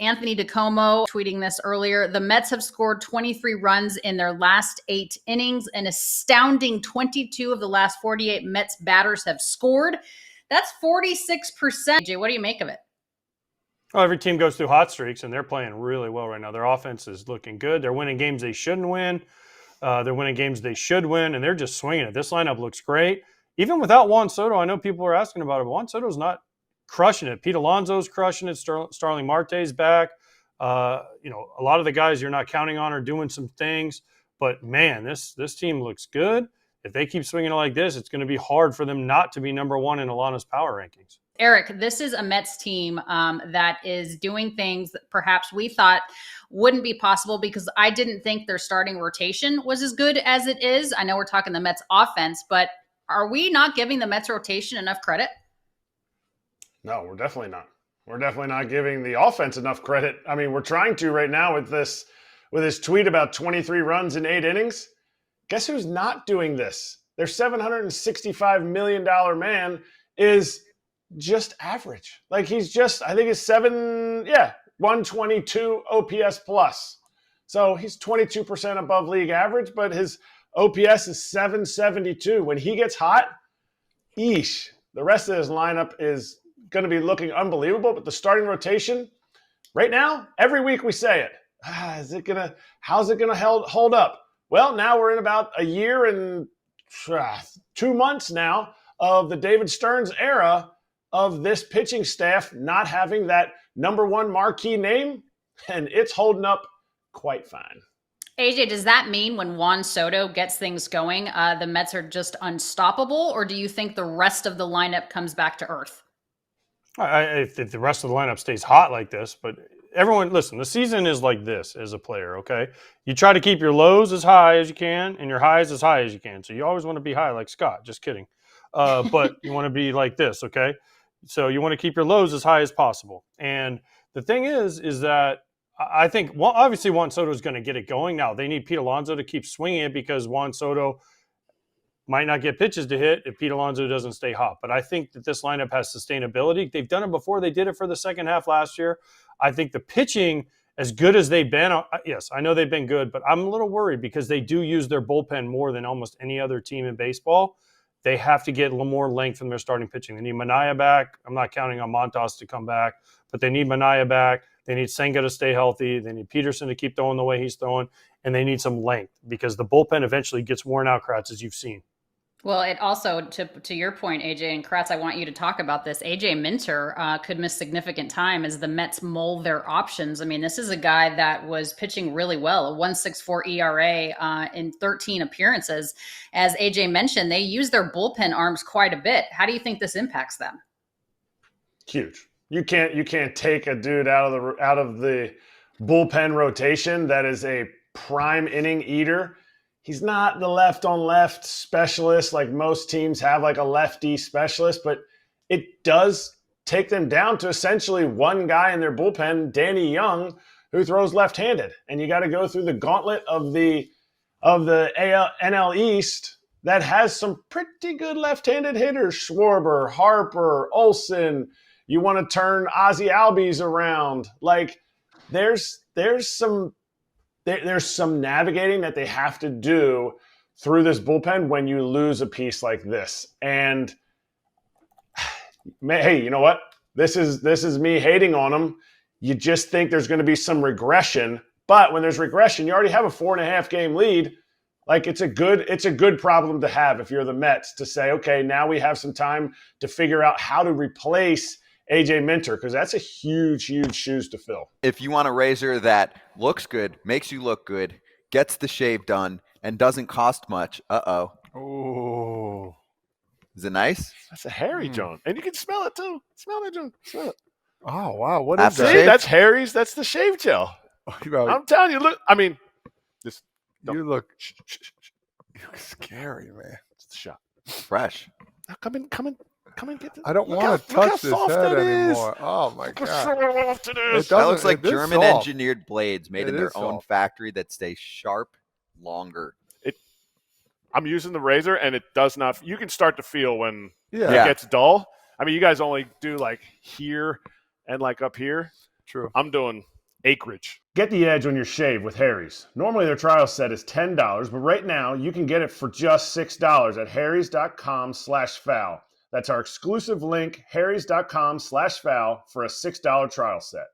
Anthony DiComo tweeting this earlier. The Mets have scored 23 runs in their last 8 innings. An astounding 22 of the last 48 Mets batters have scored. That's 46%. AJ, what do you make of it? Well, every team goes through hot streaks, and they're playing really well right now. Their offense is looking good. They're winning games they shouldn't win. They're winning games they should win, and they're just swinging it. This lineup looks great. Even without Juan Soto, I know people are asking about it, but Juan Soto's not crushing it. Pete Alonso's crushing it. Starling Marte's back. A lot of the guys you're not counting on are doing some things. But, man, this team looks good. If they keep swinging it like this, it's going to be hard for them not to be number one in Alana's power rankings. Eric, this is a Mets team that is doing things that perhaps we thought wouldn't be possible because I didn't think their starting rotation was as good as it is. I know we're talking the Mets offense, but are we not giving the Mets rotation enough credit? No, we're definitely not. We're definitely not giving the offense enough credit. I mean, we're trying to right now with this tweet about 23 runs in 8 innings. Guess who's not doing this? Their $765 million man is just average. Like he's just, I think it's 122 OPS plus. So he's 22% above league average, but his OPS is 772. When he gets hot, the rest of his lineup is going to be looking unbelievable. But the starting rotation right now, every week we say it. How's it going to hold up? Well, now we're in about a year and 2 months now of the David Stearns era of this pitching staff not having that number one marquee name, and it's holding up quite fine. AJ, does that mean when Juan Soto gets things going, the Mets are just unstoppable, or do you think the rest of the lineup comes back to earth? If the rest of the lineup stays hot like this, but everyone, listen, the season is like this as a player, okay? You try to keep your lows as high as you can and your highs as high as you can. So you always want to be high like Scott, just kidding. But you want to be like this, okay? So you want to keep your lows as high as possible. And the thing is that I think, well, obviously Juan Soto is going to get it going. Now, they need Pete Alonso to keep swinging it because Juan Soto might not get pitches to hit if Pete Alonso doesn't stay hot. But I think that this lineup has sustainability. They've done it before. They did it for the second half last year. I think the pitching, as good as they've been, yes, I know they've been good, but I'm a little worried because they do use their bullpen more than almost any other team in baseball. They have to get a little more length from their starting pitching. They need Manaea back. I'm not counting on Montas to come back, but they need Manaea back. They need Senga to stay healthy. They need Peterson to keep throwing the way he's throwing, and they need some length because the bullpen eventually gets worn out, Kratz, as you've seen. Well, it also, to your point, AJ, and Kratz, I want you to talk about this. AJ Minter could miss significant time as the Mets mold their options. I mean, this is a guy that was pitching really well, a 1.64 ERA in 13 appearances. As AJ mentioned, they use their bullpen arms quite a bit. How do you think this impacts them? Huge. You can't take a dude out of the bullpen rotation that is a prime inning eater. He's not the left-on-left specialist like most teams have, like a lefty specialist, but it does take them down to essentially one guy in their bullpen, Danny Young, who throws left-handed. And you got to go through the gauntlet of the NL East that has some pretty good left-handed hitters, Schwarber, Harper, Olsen. You want to turn Ozzie Albies around. Like, there's some navigating that they have to do through this bullpen when you lose a piece like this. And hey, you know what? This is me hating on them. You just think there's going to be some regression, but when there's regression, you already have a 4.5 game lead. Like it's a good problem to have if you're the Mets to say, okay, now we have some time to figure out how to replace AJ Minter, because that's a huge, huge shoes to fill. If you want a razor that looks good, makes you look good, gets the shave done, and doesn't cost much, Oh. Is it nice? That's a hairy John. And you can smell it too. Smell it, John. Smell it. Oh, wow. What is See, that? that's Harry's. That's the shave gel. I'm telling you, look, I mean, you look scary, man. It's the shot. Fresh. Now, come in. Get this. I don't want to touch this head anymore. Oh, my God. That looks like German-engineered blades made in their own factory that stay sharp longer. I'm using the razor, and it does not – you can start to feel when it gets dull. I mean, you guys only do like here and like up here. True. I'm doing acreage. Get the edge on your shave with Harry's. Normally their trial set is $10, but right now you can get it for just $6 at harrys.com/foul. That's our exclusive link, harrys.com/foul, for a $6 trial set.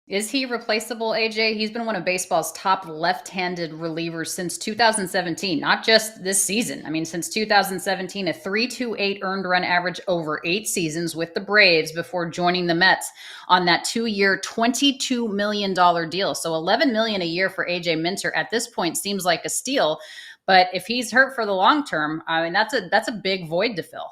Is he replaceable, AJ? He's been one of baseball's top left-handed relievers since 2017, not just this season. I mean, since 2017, a 3.28 earned run average over 8 seasons with the Braves before joining the Mets on that 2-year, $22 million deal. So $11 million a year for AJ Minter at this point seems like a steal. But if he's hurt for the long term, I mean, that's a big void to fill.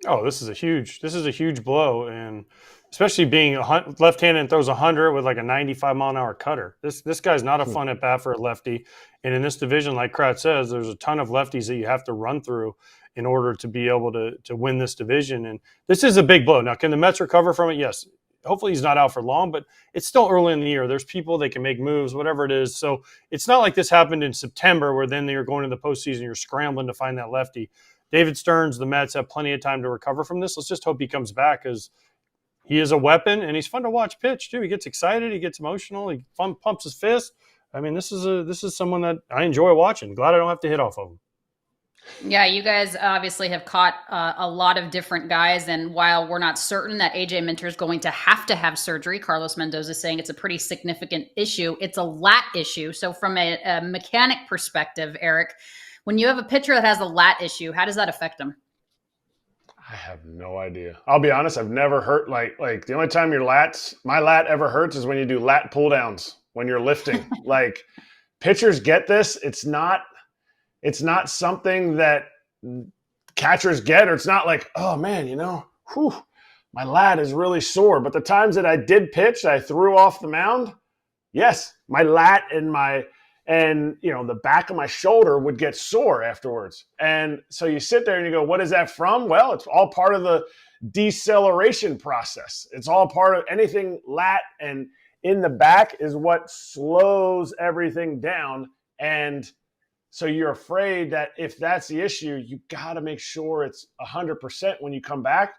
Oh, this is a huge blow, and especially being left-handed and throws 100 with like a 95-mile-an-hour cutter. This guy's not a fun at bat for a lefty, and in this division, like Kratz says, there's a ton of lefties that you have to run through in order to be able to win this division. And this is a big blow. Now, can the Mets recover from it? Yes. Hopefully he's not out for long, but it's still early in the year. There's people, they can make moves, whatever it is. So it's not like this happened in September where then you're going to the postseason, you're scrambling to find that lefty. David Stearns, the Mets have plenty of time to recover from this. Let's just hope he comes back, because he is a weapon, and he's fun to watch pitch too. He gets excited, he gets emotional, he pumps his fist. I mean, this is someone that I enjoy watching. Glad I don't have to hit off of him. Yeah, you guys obviously have caught a lot of different guys, and while we're not certain that AJ Minter is going to have surgery, Carlos Mendoza is saying it's a pretty significant issue. It's a lat issue. So from a mechanic perspective, Eric, when you have a pitcher that has a lat issue, how does that affect him? I have no idea. I'll be honest, I've never hurt like the only time my lat ever hurts is when you do lat pull downs when you're lifting. Like, pitchers get this. It's not something that catchers get, or it's not like, oh man, my lat is really sore. But the times that I did pitch, I threw off the mound, yes, my lat and the back of my shoulder would get sore afterwards. And so you sit there and you go, what is that from? Well, it's all part of the deceleration process. It's all part of anything lat and in the back is what slows everything down. And so you're afraid that if that's the issue, you got to make sure it's 100% when you come back,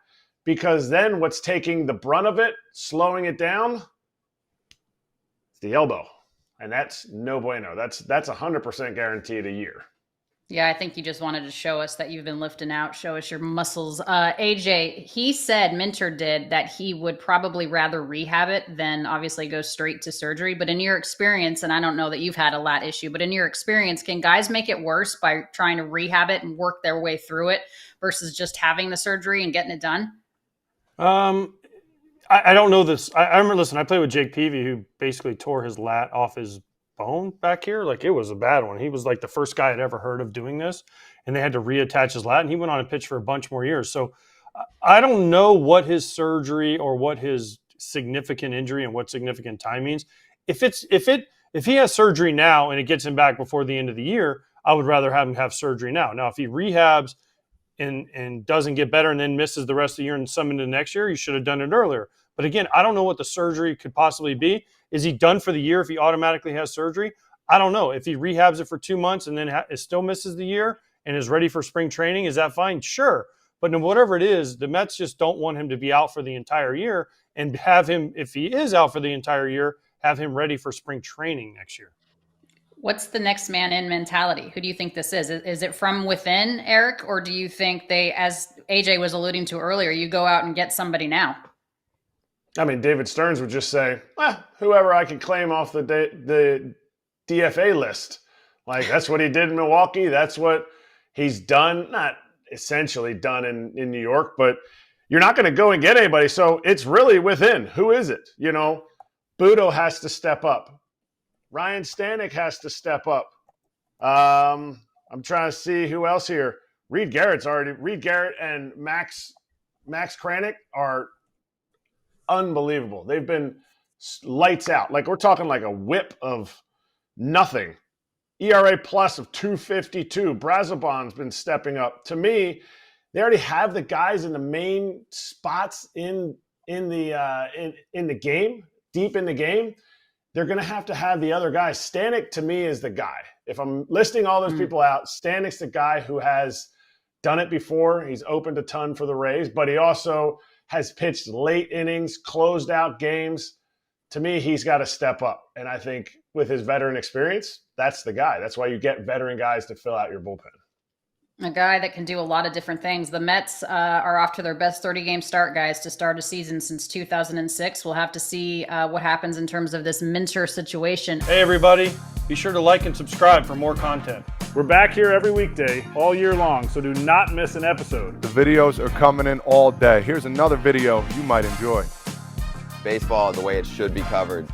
because then what's taking the brunt of it, slowing it down, it's the elbow. And that's no bueno. That's 100% guaranteed a year. Yeah, I think you just wanted to show us that you've been lifting out, show us your muscles. AJ, he said, Minter did, that he would probably rather rehab it than obviously go straight to surgery. But in your experience, and I don't know that you've had a lat issue, but in your experience, can guys make it worse by trying to rehab it and work their way through it versus just having the surgery and getting it done? I don't know this. I remember, listen, I played with Jake Peavy, who basically tore his lat off his bone back here. Like, it was a bad one. He was like the first guy I'd ever heard of doing this, and they had to reattach his lat, and he went on and pitched for a bunch more years. So I don't know what his surgery or what his significant injury and what significant time means. If he has surgery now and it gets him back before the end of the year, I would rather have him have surgery now. Now, if he rehabs and doesn't get better and then misses the rest of the year and some into next year, you should have done it earlier. But again, I don't know what the surgery could possibly be. Is he done for the year if he automatically has surgery? I don't know. If he rehabs it for 2 months and then still misses the year and is ready for spring training, is that fine? Sure. But whatever it is, the Mets just don't want him to be out for the entire year, and have him, if he is out for the entire year, have him ready for spring training next year. What's the next man in mentality? Who do you think this is? Is it from within, Eric? Or do you think they, as AJ was alluding to earlier, you go out and get somebody now? I mean, David Stearns would just say, whoever I can claim off the DFA list. Like, that's what he did in Milwaukee. That's what he's done. Not essentially done in New York, but you're not going to go and get anybody. So it's really within. Who is it? Budo has to step up. Ryan Stanek has to step up. I'm trying to see who else here. Reed Garrett and Max Kranick are unbelievable. They've been lights out. Like, we're talking like a whip of nothing. ERA plus of 2.52. Brazoban's been stepping up. To me, they already have the guys in the main spots in the game, deep in the game. They're going to have the other guys. Stanek, to me, is the guy. If I'm listing all those people out, Stanek's the guy who has done it before. He's opened a ton for the Rays, but he also has pitched late innings, closed out games. to me, he's got to step up. And I think with his veteran experience, that's the guy. That's why you get veteran guys to fill out your bullpen. A guy that can do a lot of different things. The Mets are off to their best 30-game start, guys, to start a season since 2006. We'll have to see what happens in terms of this Minter situation. Hey, everybody. Be sure to like and subscribe for more content. We're back here every weekday, all year long, so do not miss an episode. The videos are coming in all day. Here's another video you might enjoy. Baseball the way it should be covered.